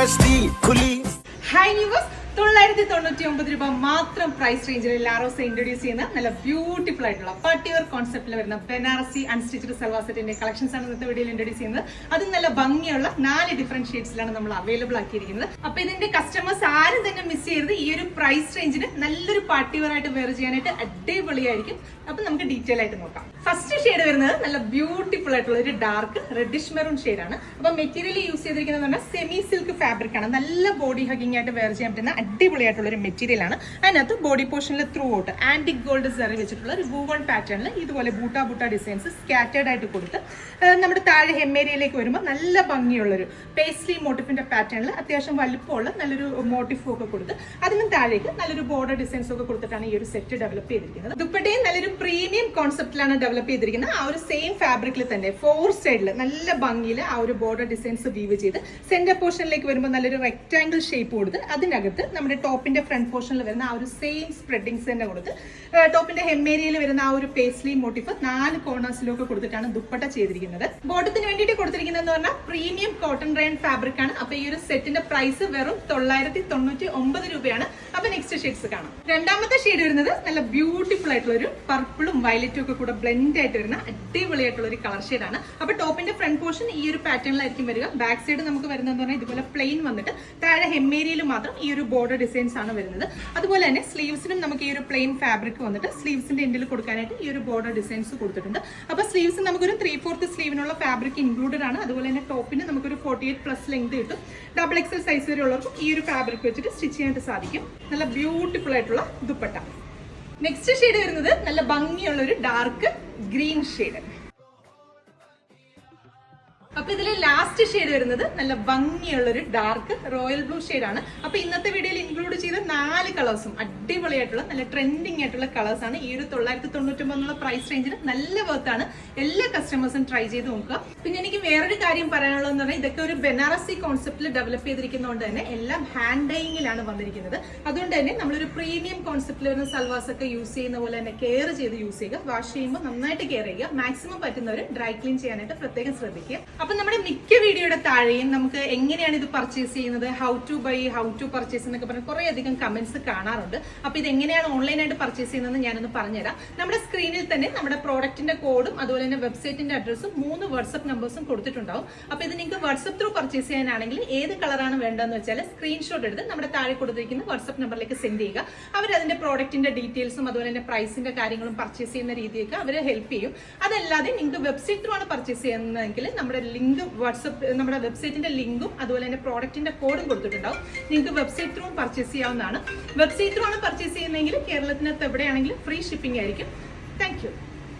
Hi news 999 രൂപ മാത്രം price റേഞ്ചിൽ ലാറോസ് ഇൻട്രൊഡ്യൂസ് ചെയ്യുന്ന നല്ല ബ്യൂട്ടിഫുൾ ആയിട്ടുള്ള പാർട്ടിവെയർ കോൺസെപ്റ്റിൽ വരുന്ന ബനാറസി അൺസ്റ്റിച്ച്ഡ് സൽവാർ സെറ്റിന്റെ കളക്ഷൻസ് ആണ് ഇന്നത്തെ വീഡിയോയിൽ ഇൻട്രൊഡ്യൂസ് ചെയ്യുന്നത്. അത് നല്ല ഭംഗിയുള്ള 4 ഡിഫറെന്റ് ഷെയ്ഡ്സിലാണ് നമ്മൾ അവൈലബിൾ ആക്കിയിരിക്കുന്നത്. അപ്പൊ ഇതിന്റെ കസ്റ്റമേഴ്സ് ആരും തന്നെ മിസ് ചെയ്യരുത്. ഈ ഒരു പ്രൈസ് റേഞ്ചിന് നല്ലൊരു പാർട്ടിവെയർ ആയിട്ട് വെയർ ചെയ്യാനായിട്ട് അടിപൊളിയായിരിക്കും. അപ്പൊ നമുക്ക് ഡീറ്റെയിൽ ആയിട്ട് നോക്കാം. ഫസ്റ്റ് ഷെയ്ഡ് വരുന്നത് നല്ല ബ്യൂട്ടിഫുൾ ആയിട്ടുള്ള ഒരു ഡാർക്ക് റെഡിഷ് മെറൂൺ ഷെയ്ഡാണ്. അപ്പൊ മെറ്റീരിയൽ യൂസ് ചെയ്തിരിക്കുന്നത് പറഞ്ഞാൽ സെമി സിൽക്ക് ഫാബ്രിക് ആണ്. നല്ല ബോഡി ഹഗിങ് ആയിട്ട് വെയർ ചെയ്യാൻ പറ്റുന്ന അടിപൊളിയായിട്ടുള്ള ഒരു മെറ്റീരിയൽ ആണ്. അതിനകത്ത് ബോഡി പോർഷനിൽ ത്രൂ ഔട്ട് ആന്റിക് ഗോൾഡ് സെറി വെച്ചിട്ടുള്ള ഒരു വൂവൺ പാറ്റേണിൽ ഇതുപോലെ ബൂട്ട ഡിസൈൻസ് സ്കാറ്റേർഡ് ആയിട്ട് കൊടുത്ത് നമ്മുടെ താഴെ ഹെമ്മേരിയയിലേക്ക് വരുമ്പോൾ നല്ല ഭംഗിയുള്ളൊരു പേസ്ലി മോട്ടിഫിന്റെ പാറ്റേണിൽ അത്യാവശ്യം വലുപ്പമുള്ള നല്ലൊരു മോട്ടിഫും ഒക്കെ കൊടുത്ത് അതിനും താഴേക്ക് നല്ലൊരു ബോർഡർ ഡിസൈൻസ് ഒക്കെ കൊടുത്തിട്ടാണ് ഈ ഒരു സെറ്റ് ഡെവലപ്പ് ചെയ്തിരിക്കുന്നത്. ദുപ്പട്ടയും നല്ലൊരു പ്രീമിയം കോൺസെപ്റ്റിലാണ് ഡെവലപ്പ് ചെയ്തിരിക്കുന്നത്. ആ ഒരു സെയിം ഫാബ്രിക്കിൽ തന്നെ 4 സൈഡിൽ നല്ല ഭംഗിയിൽ ആ ഒരു ബോർഡർ ഡിസൈൻസ് വീവ് ചെയ്ത് സെന്റർ പോർഷനിലേക്ക് വരുമ്പോൾ നല്ലൊരു റെക്ടാംഗിൾ ഷേപ്പ് കൊടുത്ത് അതിനകത്ത് നമ്മുടെ ടോപ്പിന്റെ ഫ്രണ്ട് പോർഷനിൽ വരുന്ന ആ ഒരു സെയിം സ്പ്രെഡിങ്സ് തന്നെ കൊടുത്ത് ടോപ്പിന്റെ ഹെമ്മേരിയയിൽ വരുന്ന ആ ഒരു പേസ്ലി മോട്ടിഫ് 4 കോർണേഴ്സിലൊക്കെ കൊടുത്തിട്ടാണ് ദുപ്പട്ട ചെയ്തിരിക്കുന്നത്. ബോട്ടത്തിന് വേണ്ടിയിട്ട് കൊടുത്തിരിക്കുന്നത് പറഞ്ഞാൽ പ്രീമിയം കോട്ടൺ റയൺ ഫാബ്രിക് ആണ്. അപ്പൊ ഈ ഒരു സെറ്റിന്റെ പ്രൈസ് വെറും 999 രൂപയാണ്. അപ്പൊ നെക്സ്റ്റ് ഷെയ്ഡ്സ് കാണാം. രണ്ടാമത്തെ ഷെയ്ഡ് വരുന്നത് നല്ല ബ്യൂട്ടിഫുൾ ആയിട്ടുള്ള ഒരു പർപ്പിളും വയലറ്റും ഒക്കെ കൂടെ ബ്ലെൻഡ് ആയിട്ട് വരുന്ന അടിപൊളിയായിട്ടുള്ള ഒരു കളർ ഷെയ്ഡാണ്. അപ്പൊ ടോപ്പിന്റെ ഫ്രണ്ട് പോർഷൻ ഈ ഒരു പാറ്റേണിലായിരിക്കും വരിക. ബാക്ക് സൈഡ് നമുക്ക് വരുന്നതെന്ന് പറഞ്ഞാൽ ഇതുപോലെ പ്ലെയിൻ വന്നിട്ട് താഴെ ഹെമ്മേരിയയിൽ മാത്രം ഈ ഒരു ബോർഡർ ഡിസൈൻസ് ആണ് വരുന്നത്. അതുപോലെ തന്നെ സ്ലീവ്സിനും നമുക്ക് ഈ ഒരു പ്ലെയിൻ ഫാബ്രിക് വന്നിട്ട് സ്ലീവ്സിന്റെ എൻഡിൽ കൊടുക്കാനായിട്ട് ഈ ഒരു ബോർഡർ ഡിസൈൻസ് കൊടുത്തിട്ടുണ്ട്. അപ്പൊ സ്ലീവ്സ് നമുക്കൊരു 3/4 സ്ലീവിനുള്ള ഫാബ്രിക് ഇൻക്ലൂഡഡ് ആണ്. അതുപോലെ തന്നെ ടോപ്പിന് നമുക്കൊരു 48+ ലെങ്ത് കിട്ടും. XXL സൈസ് വരെ ഉള്ളവർക്കും ഈ ഒരു ഫാബ്രിക് വെച്ചിട്ട് സ്റ്റിച്ച് ചെയ്യാനായിട്ട് സാധിക്കും. നല്ല ബ്യൂട്ടിഫുൾ ആയിട്ടുള്ള ദുപ്പട്ട. നെക്സ്റ്റ് ഷെയ്ഡ് വരുന്നത് നല്ല ഭംഗിയുള്ള ഒരു ഡാർക്ക് ഗ്രീൻ ഷെയ്ഡ്. അപ്പൊ ഇതിലെ ലാസ്റ്റ് ഷെയ്ഡ് വരുന്നത് നല്ല ഭംഗിയുള്ള ഒരു ഡാർക്ക് റോയൽ ബ്ലൂ ഷെയ്ഡ് ആണ്. അപ്പൊ ഇന്നത്തെ വീഡിയോയിൽ ഇൻക്ലൂഡ് ചെയ്ത 4 കളേഴ്സും അടിപൊളിയായിട്ടുള്ള നല്ല ട്രെൻഡിങ് ആയിട്ടുള്ള കളേഴ്സ് ആണ്. ഈ ഒരു 999 പ്രൈസ് റേഞ്ചിന് നല്ല വർത്താണ്. എല്ലാ കസ്റ്റമേഴ്സും ട്രൈ ചെയ്ത് നോക്കുക. പിന്നെ എനിക്ക് വേറൊരു കാര്യം പറയാനുള്ളതെന്ന് പറഞ്ഞാൽ ഇതൊക്കെ ഒരു ബനാറസി കോൺസെപ്റ്റിൽ ഡെവലപ്പ് ചെയ്തിരിക്കുന്നതുകൊണ്ട് തന്നെ എല്ലാം ഹാൻഡ് ഡൈയിങ്ങിലാണ് വന്നിരിക്കുന്നത്. അതുകൊണ്ട് തന്നെ നമ്മളൊരു പ്രീമിയം കോൺസെപ്റ്റിൽ വരുന്ന സൽവാസ് ഒക്കെ യൂസ് ചെയ്യുന്ന പോലെ തന്നെ കെയർ ചെയ്ത് യൂസ് ചെയ്യുക. വാഷ് ചെയ്യുമ്പോൾ നന്നായിട്ട് കെയർ ചെയ്യുക. മാക്സിമം പറ്റുന്നവർ ഡ്രൈ ക്ലീൻ ചെയ്യാനായിട്ട് പ്രത്യേകം ശ്രദ്ധിക്കുക. അപ്പൊ നമ്മുടെ മിക്ക വീഡിയോയുടെ താഴെയും നമുക്ക് എങ്ങനെയാണ് ഇത് പർച്ചേസ് ചെയ്യുന്നത്, how to buy, how to purchase എന്നൊക്കെ പറഞ്ഞ് കുറെ അധികം കമന്റ്സ് കാണാറുണ്ട്. അപ്പൊ ഇത് എങ്ങനെയാണ് ഓൺലൈനായിട്ട് പർച്ചേസ് ചെയ്യുന്നതെന്ന് ഞാനൊന്ന് പറഞ്ഞുതരാം. നമ്മുടെ സ്ക്രീനിൽ തന്നെ നമ്മുടെ പ്രോഡക്റ്റിന്റെ കോഡും അതുപോലെ തന്നെ വെബ്സൈറ്റിന്റെ അഡ്രസ്സും 3 വാട്സ്ആപ്പ് നമ്പേഴ്സും കൊടുത്തിട്ടുണ്ടാവും. അപ്പൊ ഇത് നിങ്ങൾക്ക് വാട്സ്ആപ്പ് ത്രൂ പർച്ചേസ് ചെയ്യാനാണെങ്കിൽ ഏത് കളറാണ് വേണ്ടതെന്ന് വെച്ചാൽ സ്ക്രീൻഷോട്ട് എടുത്ത് നമ്മുടെ താഴെ കൊടുത്തിരിക്കുന്ന വാട്സ്ആപ്പ് നമ്പറിലേക്ക് സെൻഡ് ചെയ്യുക. അവർ അതിന്റെ പ്രോഡക്റ്റിന്റെ ഡീറ്റെയിൽസും അതുപോലെ തന്നെ പ്രൈസിന്റെ കാര്യങ്ങളും പർച്ചേസ് ചെയ്യുന്ന രീതിയൊക്കെ അവർ ഹെൽപ്പ് ചെയ്യും. അതല്ലാതെ നിങ്ങൾക്ക് വെബ്സൈറ്റ് ത്രൂ ആണ് പർച്ചേസ് ചെയ്യുന്നതെങ്കിൽ നമ്മുടെ ലിങ്ക് വാട്സ്ആപ്പ് നമ്മുടെ വെബ്സൈറ്റിന്റെ ലിങ്കും അതുപോലെ തന്നെ പ്രോഡക്റ്റിന്റെ കോഡും കൊടുത്തിട്ടുണ്ടാവും. നിങ്ങൾക്ക് വെബ്സൈറ്റ് ത്രൂ പർച്ചേസ് ചെയ്യാവുന്നതാണ്. വെബ്സൈറ്റ് ത്രൂ ആണ് പർച്ചേസ് ചെയ്യുന്നതെങ്കിൽ കേരളത്തിനകത്ത് എവിടെയാണെങ്കിലും ഫ്രീ ഷിപ്പിംഗ് ആയിരിക്കും. Thank you.